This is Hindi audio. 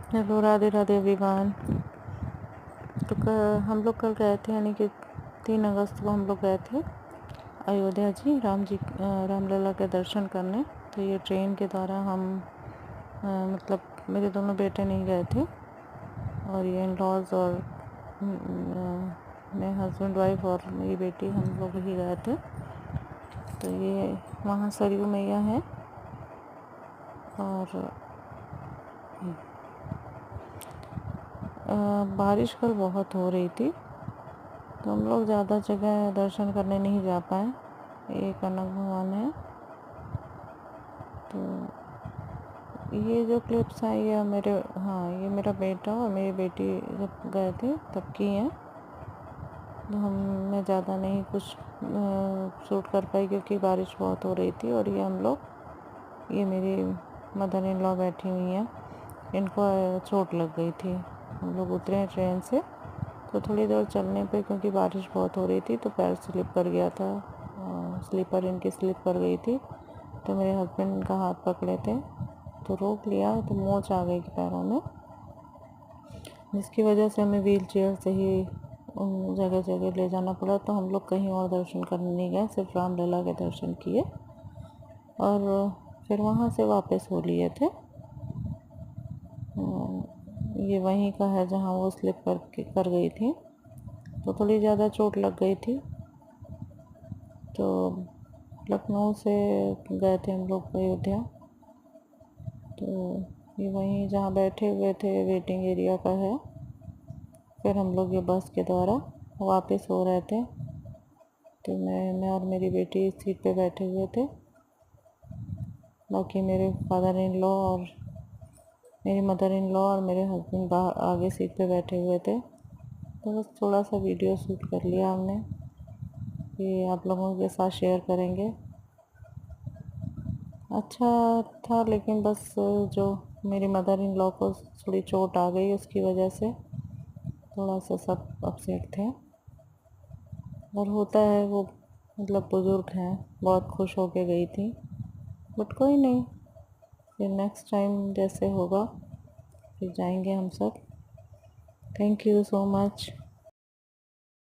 Hello, Radhe Radhe everyone. तो हम लोग कल गए थे, यानी कि 3 अगस्त को हम लोग गए थे अयोध्या जी रामलला के दर्शन करने। तो ये ट्रेन के द्वारा हम मतलब मेरे दोनों बेटे नहीं गए थे, और ये इन लॉज और मेरे हस्बैंड वाइफ और मेरी बेटी, हम लोग ही गए थे। तो ये वहाँ सरयू मैया है, और बारिश कल बहुत हो रही थी, तो हम लोग ज़्यादा जगह दर्शन करने नहीं जा पाए। ये कनक भवन है। तो ये जो क्लिप्स हैं ये ये मेरा बेटा और मेरी बेटी जब गए थे तब की हैं। तो मैं ज़्यादा नहीं कुछ शूट कर पाई, क्योंकि बारिश बहुत हो रही थी। और ये मेरी मदर इन लॉ बैठी हुई हैं, इनको चोट लग गई थी। हम लोग उतरे हैं ट्रेन से, तो थोड़ी देर चलने पे, क्योंकि बारिश बहुत हो रही थी, तो पैर स्लिप कर गया था। स्लीपर इनकी स्लिप कर गई थी। तो मेरे हस्बैंड इनका हाथ पकड़े थे, तो रोक लिया, तो मोच आ गई पैरों में, जिसकी वजह से हमें व्हील चेयर से ही जगह जगह ले जाना पड़ा। तो हम लोग कहीं और दर्शन करने नहीं गए, सिर्फ रामलला के दर्शन किए और फिर वहाँ से वापस हो लिए थे। ये वहीं का है जहाँ वो स्लिप कर गई थी, तो थोड़ी ज़्यादा चोट लग गई थी। तो लखनऊ से गए थे हम लोग अयोध्या। तो ये वहीं जहाँ बैठे हुए थे वेटिंग एरिया का है। फिर हम लोग ये बस के द्वारा वापस हो रहे थे। तो मैं और मेरी बेटी इस सीट पे बैठे हुए थे, बाकी मेरे फादर इन लॉ और मेरी मदर इन लॉ और मेरे हस्बैंड बाहर आगे सीट पे बैठे हुए थे। तो बस थोड़ा सा वीडियो शूट कर लिया हमने, ये आप लोगों के साथ शेयर करेंगे। अच्छा था, लेकिन बस जो मेरी मदर इन लॉ को थोड़ी चोट आ गई, उसकी वजह से थोड़ा सा सब अपसेट थे। और होता है, वो मतलब बुज़ुर्ग हैं, बहुत खुश होके गई थी, बट कोई नहीं, फिर नेक्स्ट टाइम जैसे होगा फिर जाएंगे हम सब। Thank you so much.